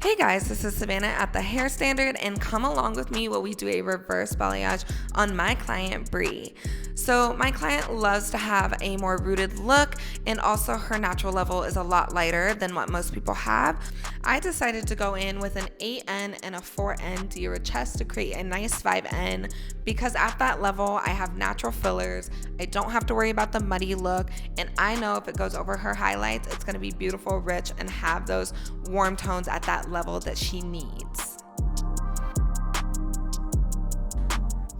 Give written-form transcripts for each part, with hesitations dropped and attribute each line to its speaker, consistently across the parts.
Speaker 1: Hey guys, this is Savannah at the Hair Standard, and come along with me while we do a reverse balayage on my client Bree. So my client loves to have a more rooted look, and also her natural level is a lot lighter than what most people have. I decided to go in with an 8N and a 4N Dior chest to create a nice 5N because at that level I have natural fillers, I don't have to worry about the muddy look, and I know if it goes over her highlights it's going to be beautiful, rich, and have those warm tones at that level that she needs.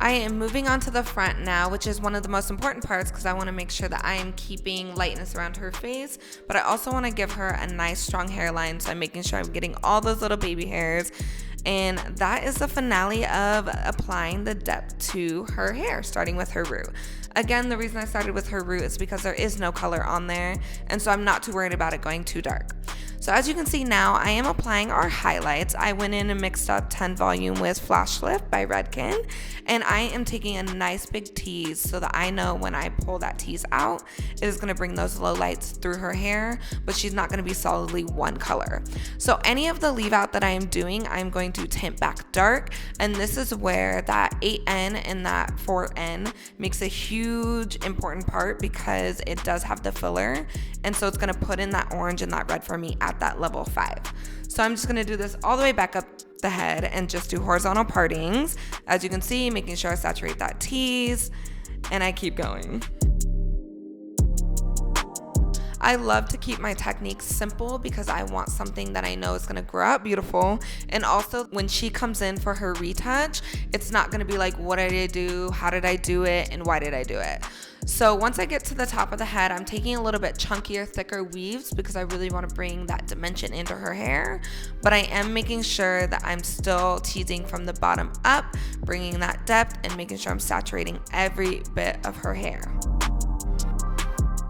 Speaker 1: I am moving on to the front now, which is one of the most important parts because I want to make sure that I am keeping lightness around her face, but I also want to give her a nice strong hairline, so I'm making sure I'm getting all those little baby hairs. And that is the finale of applying the depth to her hair, starting with her root. Again, the reason I started with her root is because there is no color on there, and so I'm not too worried about it going too dark. So as you can see now, I am applying our highlights. I went in and mixed up 10 Volume with Flash Lift by Redken, and I am taking a nice big tease so that I know when I pull that tease out, it is gonna bring those low lights through her hair, but she's not gonna be solidly one color. So any of the leave out that I am doing, I'm going to tint back dark, and this is where that 8N and that 4N makes a huge important part because it does have the filler, and so it's gonna put in that orange and that red for me at that level 5. So I'm just gonna do this all the way back up the head and just do horizontal partings. As you can see, making sure I saturate that tease, and I keep going. I love to keep my techniques simple because I want something that I know is gonna grow out beautiful, and also when she comes in for her retouch, it's not gonna be like, what did I do, how did I do it, and why did I do it? So once I get to the top of the head, I'm taking a little bit chunkier, thicker weaves because I really want to bring that dimension into her hair, but I am making sure that I'm still teasing from the bottom up, bringing that depth and making sure I'm saturating every bit of her hair.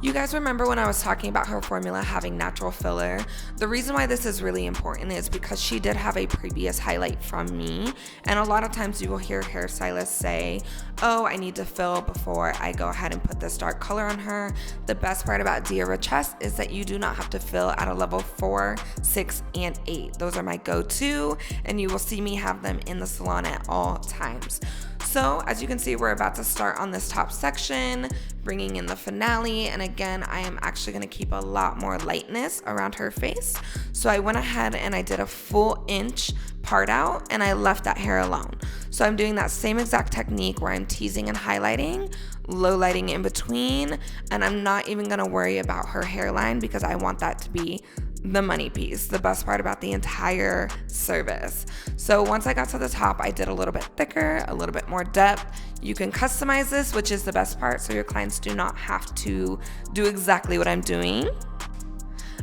Speaker 1: You guys remember when I was talking about her formula having natural filler? The reason why this is really important is because she did have a previous highlight from me, and a lot of times you will hear hairstylists say, oh, I need to fill before I go ahead and put this dark color on her. The best part about Dior Chest is that you do not have to fill at a level 4, 6, and 8. Those are my go-to, and you will see me have them in the salon at all times. So as you can see, we're about to start on this top section, bringing in the finale, and again, I am actually going to keep a lot more lightness around her face. So I went ahead and I did a full inch part out, and I left that hair alone. So I'm doing that same exact technique where I'm teasing and highlighting, low lighting in between, and I'm not even going to worry about her hairline because I want that to be the money piece, the best part about the entire service. So once I got to the top, I did a little bit thicker, a little bit more depth. You can customize this, which is the best part, so your clients do not have to do exactly what I'm doing.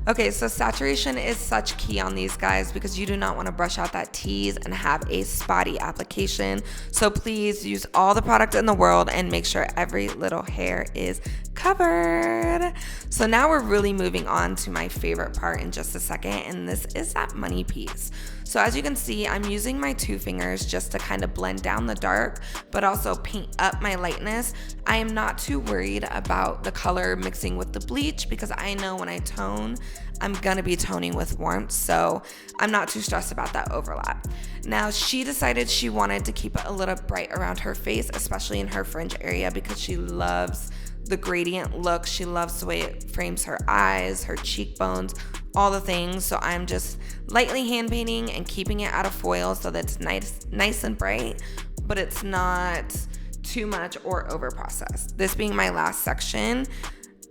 Speaker 1: Okay, so saturation is such key on these guys because you do not want to brush out that tease and have a spotty application. So please use all the product in the world and make sure every little hair is covered. So now we're really moving on to my favorite part in just a second, and this is that money piece. So as you can see, I'm using my 2 fingers just to kind of blend down the dark, but also paint up my lightness. I am not too worried about the color mixing with the bleach because I know when I tone, I'm gonna be toning with warmth, so I'm not too stressed about that overlap. Now, she decided she wanted to keep it a little bright around her face, especially in her fringe area, because she loves the gradient look. She loves the way it frames her eyes, her cheekbones, all the things. So I'm just lightly hand painting and keeping it out of foil so that it's nice and bright, but it's not too much or over processed. This being my last section,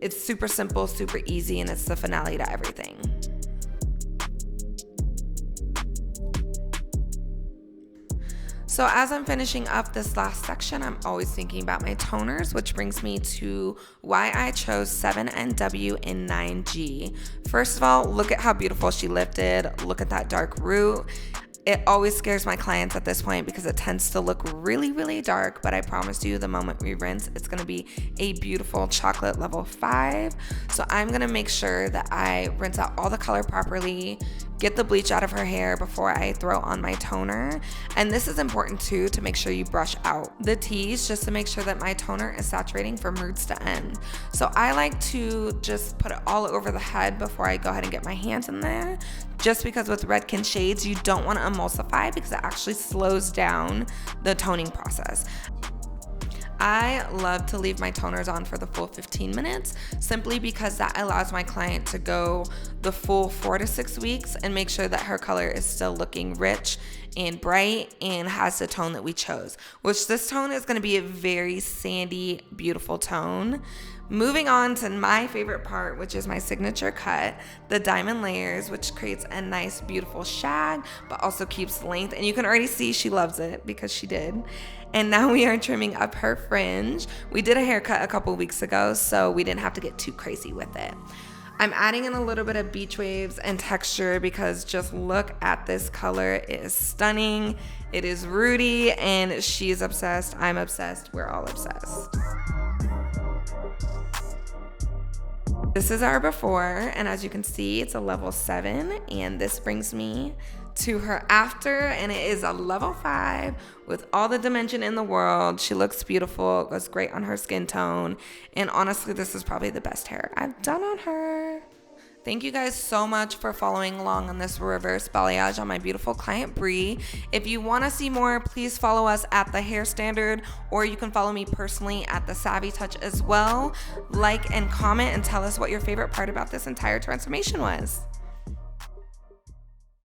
Speaker 1: it's super simple, super easy, and it's the finale to everything. So as I'm finishing up this last section, I'm always thinking about my toners, which brings me to why I chose 7NW and 9G. First of all, look at how beautiful she lifted. Look at that dark root. It always scares my clients at this point because it tends to look really, really dark, but I promise you the moment we rinse, it's gonna be a beautiful chocolate level 5. So I'm gonna make sure that I rinse out all the color properly, get the bleach out of her hair before I throw on my toner. And this is important too, to make sure you brush out the teas just to make sure that my toner is saturating from roots to end. So I like to just put it all over the head before I go ahead and get my hands in there, just because with Redken shades, you don't want to emulsify because it actually slows down the toning process. I love to leave my toners on for the full 15 minutes simply because that allows my client to go the full 4 to 6 weeks and make sure that her color is still looking rich and bright and has the tone that we chose, which this tone is going to be a very sandy, beautiful tone. Moving on to my favorite part, which is my signature cut, the diamond layers, which creates a nice, beautiful shag, but also keeps length. And you can already see she loves it because she did. And now we are trimming up her fringe. We did a haircut a couple weeks ago, so we didn't have to get too crazy with it. I'm adding in a little bit of beach waves and texture because just look at this color. It is stunning. It is rooty, and she's obsessed. I'm obsessed. We're all obsessed. This is our before, and as you can see, it's a level 7, and this brings me to her after, and it is a level 5 with all the dimension in the world. She looks beautiful. It goes great on her skin tone, and honestly, this is probably the best hair I've done on her. Thank you guys so much for following along on this reverse balayage on my beautiful client Bree. If you want to see more, please follow us at The Hair Standard, or you can follow me personally at The Savvy Touch as well. Like and comment and tell us what your favorite part about this entire transformation was.